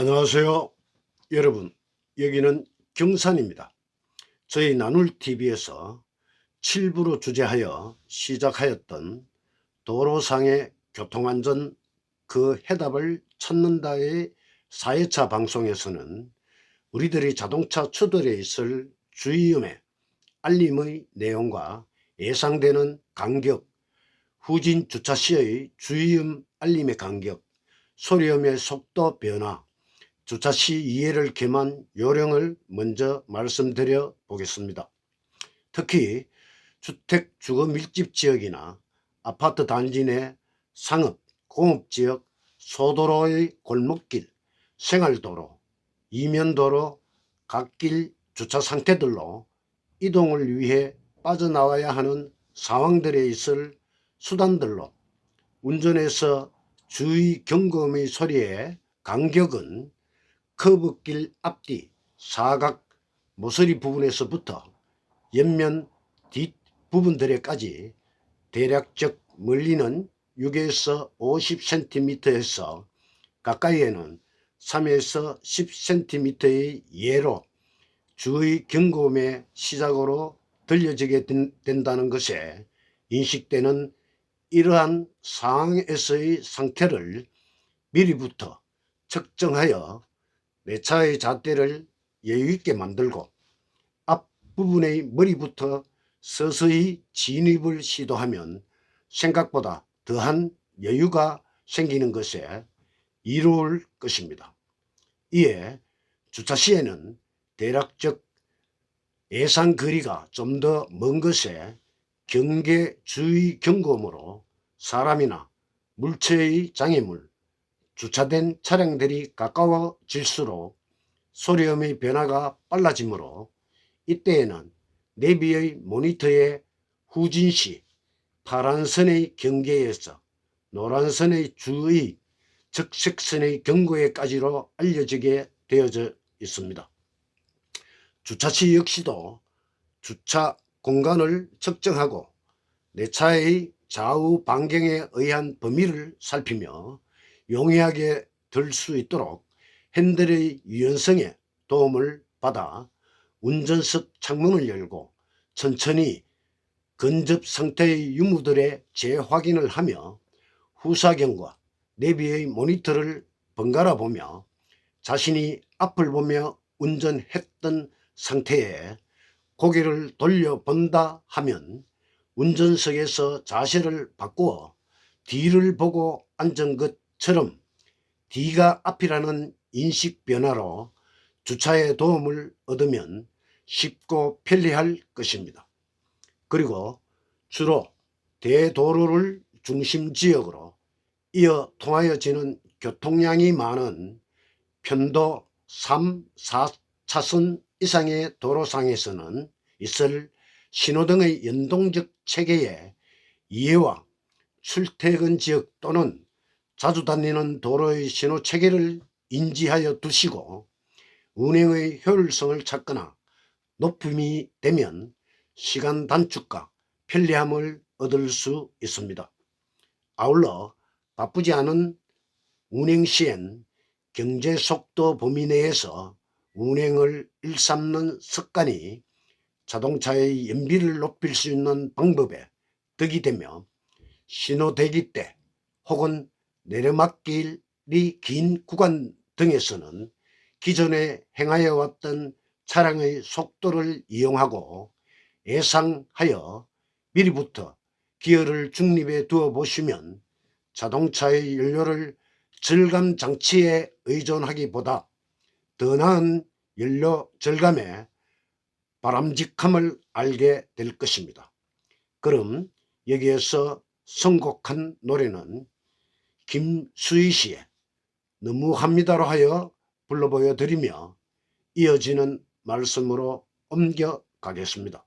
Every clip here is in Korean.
안녕하세요 여러분, 여기는 경산입니다. 저희 나눌TV에서 7부로 주제하여 시작하였던 도로상의 교통안전 그 해답을 찾는다의 4회차 방송에서는 우리들이 자동차 추돌에 있을 주의점의 알림의 내용과 예상되는 간격, 후진 주차 시의 주의음 알림의 간격, 소리음의 속도 변화, 주차 시 이해를 겸한 요령을 먼저 말씀드려 보겠습니다. 특히 주택 주거 밀집 지역이나 아파트 단지 내 상업, 공업지역, 소도로의 골목길, 생활도로, 이면도로, 갓길 주차 상태들로 이동을 위해 빠져나와야 하는 상황들에 있을 수단들로 운전에서 주의 경고음의 소리의 간격은 커브길 앞뒤 사각 모서리 부분에서부터 옆면 뒷 부분들에까지 대략적 멀리는 6에서 50cm에서 가까이에는 3에서 10cm의 예로 주의 경고음의 시작으로 들려지게 된다는 것에 인식되는 이러한 상황에서의 상태를 미리부터 측정하여 내 차의 잣대를 여유있게 만들고 앞부분의 머리부터 서서히 진입을 시도하면 생각보다 더한 여유가 생기는 것에 이로울 것입니다. 이에 주차 시에는 대략적 예상 거리가 좀 더 먼 것에 경계 주의 경고음으로 사람이나 물체의 장애물, 주차된 차량들이 가까워질수록 소리음의 변화가 빨라지므로 이때에는 내비의 모니터에 후진시 파란선의 경계에서 노란선의 주의 적색선의 경고에까지로 알려지게 되어져 있습니다. 주차시 역시도 주차 공간을 측정하고 내 차의 좌우 반경에 의한 범위를 살피며 용이하게 들 수 있도록 핸들의 유연성에 도움을 받아 운전석 창문을 열고 천천히 근접 상태의 유무들의 재확인을 하며 후사경과 내비의 모니터를 번갈아 보며 자신이 앞을 보며 운전했던 상태에 고개를 돌려본다 하면 운전석에서 자세를 바꾸어 뒤를 보고 앉은 것처럼 뒤가 앞이라는 인식 변화로 주차에 도움을 얻으면 쉽고 편리할 것입니다. 그리고 주로 대도로를 중심지역으로 이어 통하여지는 교통량이 많은 편도 3, 4차선 이상의 도로상에서는 있을 신호등의 연동적 체계의 이해와 출퇴근 지역 또는 자주 다니는 도로의 신호 체계를 인지하여 두시고 운행의 효율성을 찾거나 높음이 되면 시간 단축과 편리함을 얻을 수 있습니다. 아울러 바쁘지 않은 운행 시엔 경제속도 범위 내에서 운행을 일삼는 습관이 자동차의 연비를 높일 수 있는 방법에 덕이 되며 신호 대기 때 혹은 내리막길이 긴 구간 등에서는 기존에 행하여 왔던 차량의 속도를 이용하고 예상하여 미리부터 기어를 중립에 두어 보시면 자동차의 연료를 절감 장치에 의존하기보다 더 나은 연료 절감의 바람직함을 알게 될 것입니다. 그럼 여기에서 선곡한 노래는 김수희 씨의 너무합니다로 하여 불러 보여드리며 이어지는 말씀으로 옮겨가겠습니다.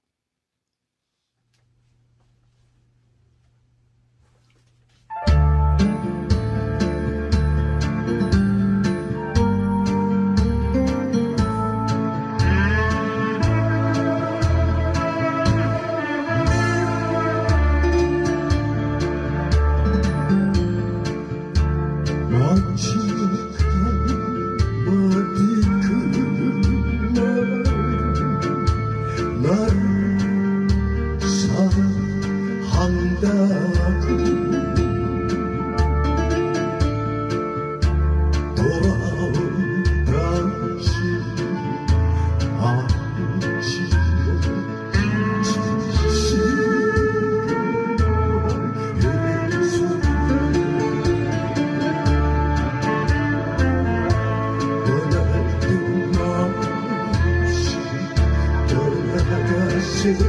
말리지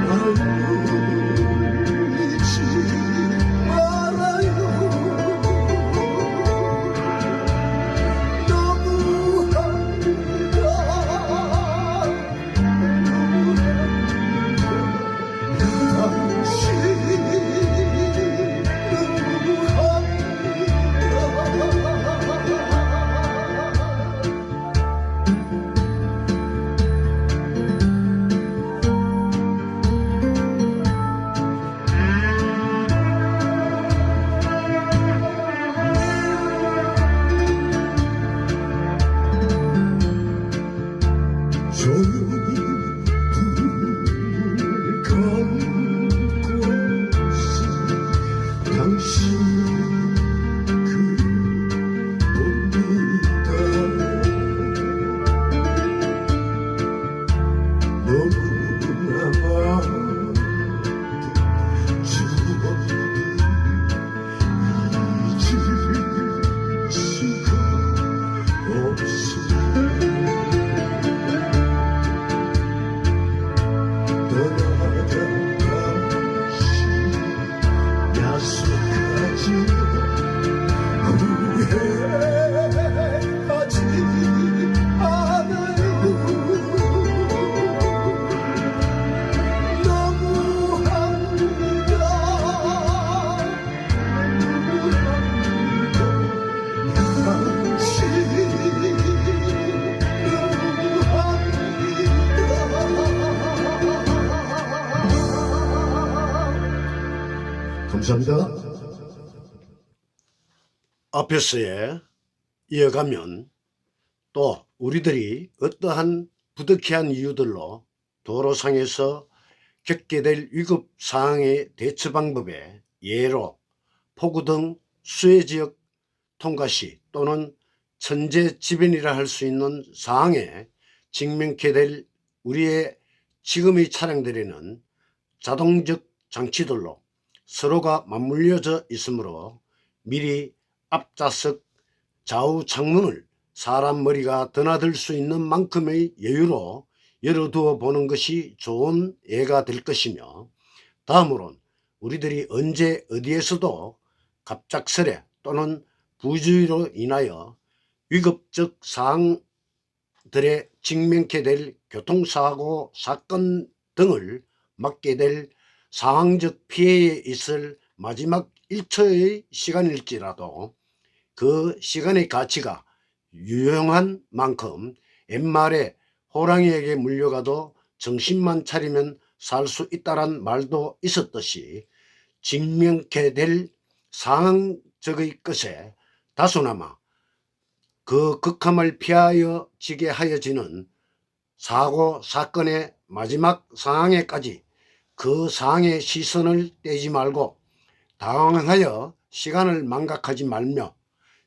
말아요. 너무합니다. 당신 조용히 눈을 감고서 당신 그봅니다. 너무나 많은 추억이 잊을 수가 없습니다. 떠나간 당신 약속하지 후회하지 않아요. 너무합니다. 당신 감사합니다. 앞에서에 이어가면 또 우리들이 어떠한 부득이한 이유들로 도로상에서 겪게 될 위급 상황의 대처 방법에 예로 폭우 등 수해지역 통과 시 또는 천재지변이라 할 수 있는 상황에 직면케 될 우리의 지금의 차량들에는 자동적 장치들로 서로가 맞물려져 있으므로 미리 앞좌석 좌우 창문을 사람 머리가 드나들 수 있는 만큼의 여유로 열어두어 보는 것이 좋은 예가 될 것이며, 다음으론 우리들이 언제 어디에서도 갑작스레 또는 부주의로 인하여 위급적 사항들에 직면케 될 교통사고 사건 등을 맞게 될 상황적 피해에 있을 마지막 1초의 시간일지라도 그 시간의 가치가 유용한 만큼 옛말에 호랑이에게 물려가도 정신만 차리면 살 수 있다란 말도 있었듯이 직면케 될 상황적의 것에 다소나마 그 극함을 피하여 지게 하여지는 사고 사건의 마지막 상황에까지 그 상황의 시선을 떼지 말고 당황하여 시간을 망각하지 말며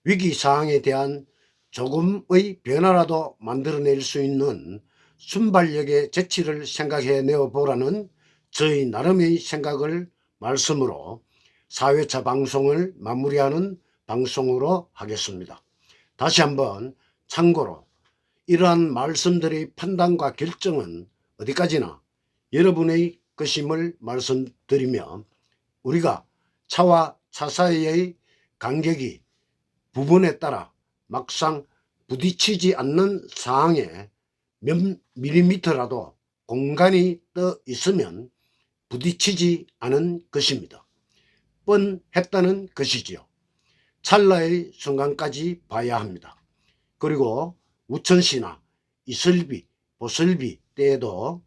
위기 상황에 대한 조금의 변화라도 만들어낼 수 있는 순발력의 재치를 생각해 내어 보라는 저희 나름의 생각을 말씀으로 4회차 방송을 마무리하는 방송으로 하겠습니다. 다시 한번 참고로 이러한 말씀들의 판단과 결정은 어디까지나 여러분의 것임을 말씀드리며, 우리가 차와 차 사이의 간격이 부분에 따라 막상 부딪히지 않는 상황에 몇 밀리미터라도 공간이 떠 있으면 부딪히지 않은 것입니다. 뻔했다는 것이지요. 찰나의 순간까지 봐야 합니다. 그리고 우천시나 이슬비, 보슬비 때에도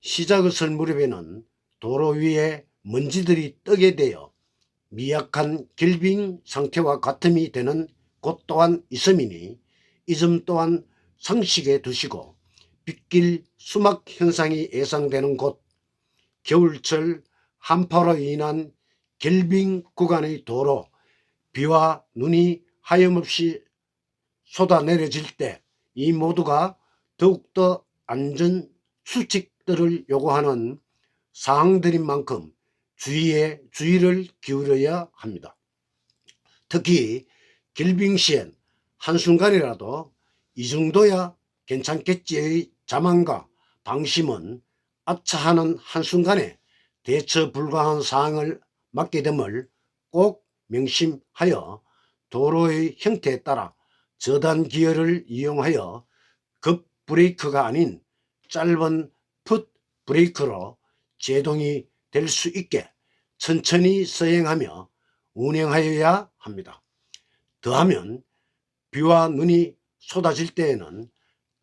시작을 무렵에는 도로 위에 먼지들이 뜨게 되어 미약한 결빙 상태와 같음이 되는 곳 또한 있음이니 이 점 또한 상식에 두시고, 빗길 수막 현상이 예상되는 곳, 겨울철 한파로 인한 결빙 구간의 도로, 비와 눈이 하염없이 쏟아내려질 때 이 모두가 더욱더 안전 수칙들을 요구하는 사항들인 만큼 주의에 주의를 기울여야 합니다. 특히 결빙 시엔 한순간이라도 이 정도야 괜찮겠지의 자만과 방심은 아차하는 한순간에 대처 불가한 사항을 맡게 됨을 꼭 명심하여 도로의 형태에 따라 저단 기어를 이용하여 급 브레이크가 아닌 짧은 풋 브레이크로 제동이 될 수 있게 천천히 서행하며 운행하여야 합니다. 더하면 비와 눈이 쏟아질 때에는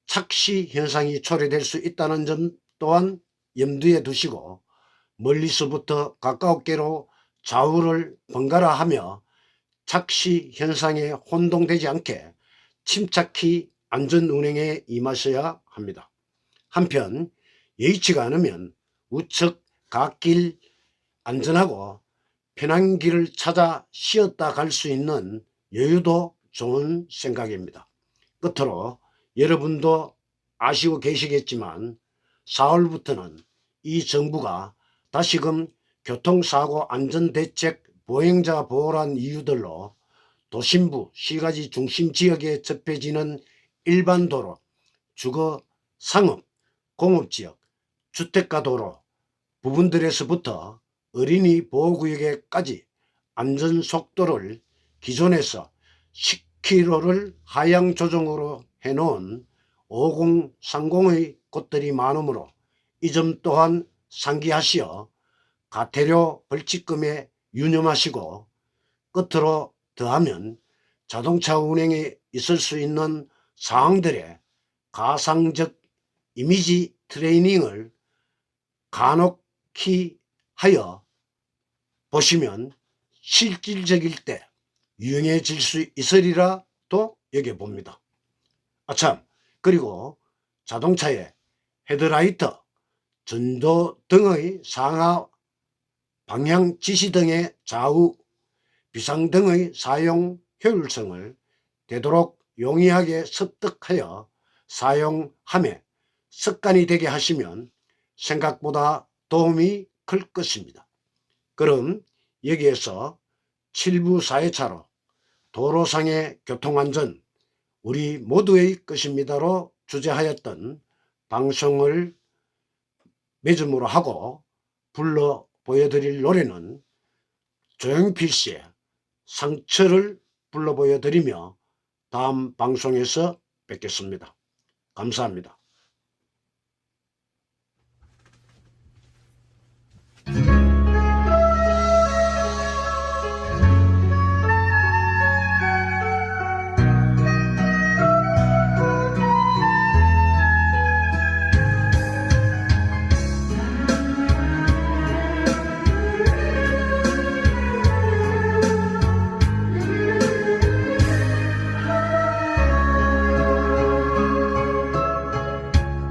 착시 현상이 초래될 수 있다는 점 또한 염두에 두시고 멀리서부터 가까웠게로 좌우를 번갈아 하며 착시 현상에 혼동되지 않게 침착히 안전운행에 임하셔야 합니다. 한편 여의치가 않으면 우측 갓길 안전하고 편한 길을 찾아 쉬었다 갈 수 있는 여유도 좋은 생각입니다. 끝으로 여러분도 아시고 계시겠지만 4월부터는 이 정부가 다시금 교통사고 안전대책 보행자 보호란 이유들로 도심부 시가지 중심 지역에 접해지는 일반도로, 주거, 상업, 공업지역, 주택가 도로 부분들에서부터 어린이 보호구역에까지 안전속도를 기존에서 10km를 하향 조정으로 해놓은 5030의 곳들이 많으므로 이 점 또한 상기하시어 가태료 벌칙금에 유념하시고, 끝으로 더하면 자동차 운행에 있을 수 있는 사항들의 가상적 이미지 트레이닝을 간혹히 하여 보시면 실질적일 때 유용해질 수 있으리라 또 여겨봅니다. 아참, 그리고 자동차의 헤드라이트, 전조등의 상하 방향 지시 등의 좌우 비상등의 사용 효율성을 되도록 용이하게 습득하여 사용함에 습관이 되게 하시면 생각보다 도움이 클 것입니다. 그럼 여기에서 7부 4회차로 도로상의 교통안전 우리 모두의 것입니다로 주제하였던 방송을 매점으로 하고 불러 보여드릴 노래는 조용필 씨의 상처를 불러 보여드리며 다음 방송에서 뵙겠습니다. 감사합니다.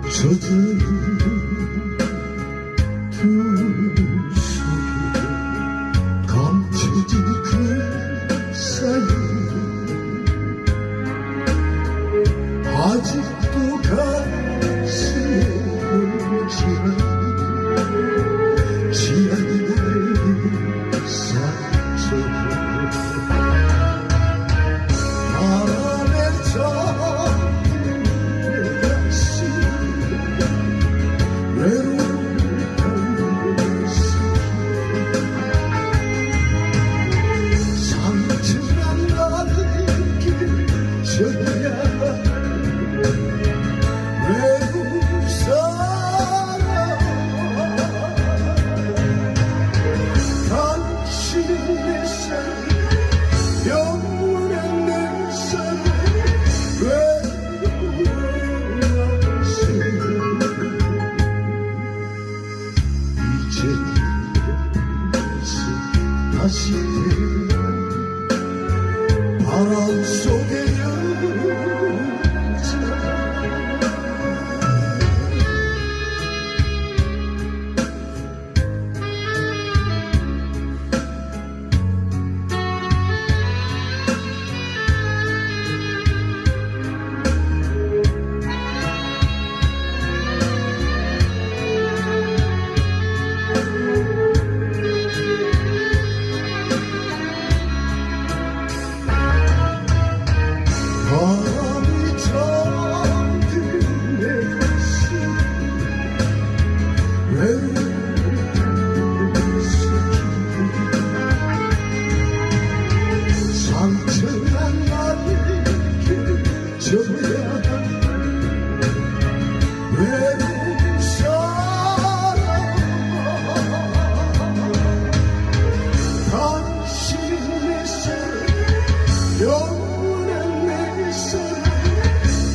젖은 두 손에 감춰진 그 사이 아직도 가슴에 뭉치는 지나는 상처 바람에 젖은 내 가슴 상처난 나를 견뎌야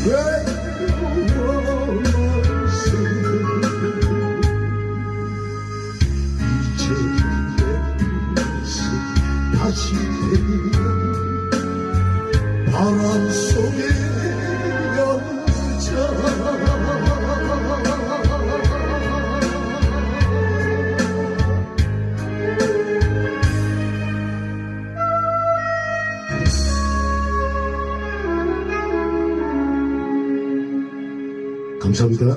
외로워서 이제 내 모습 다시 되면 바람 속에 여자 감사합니다.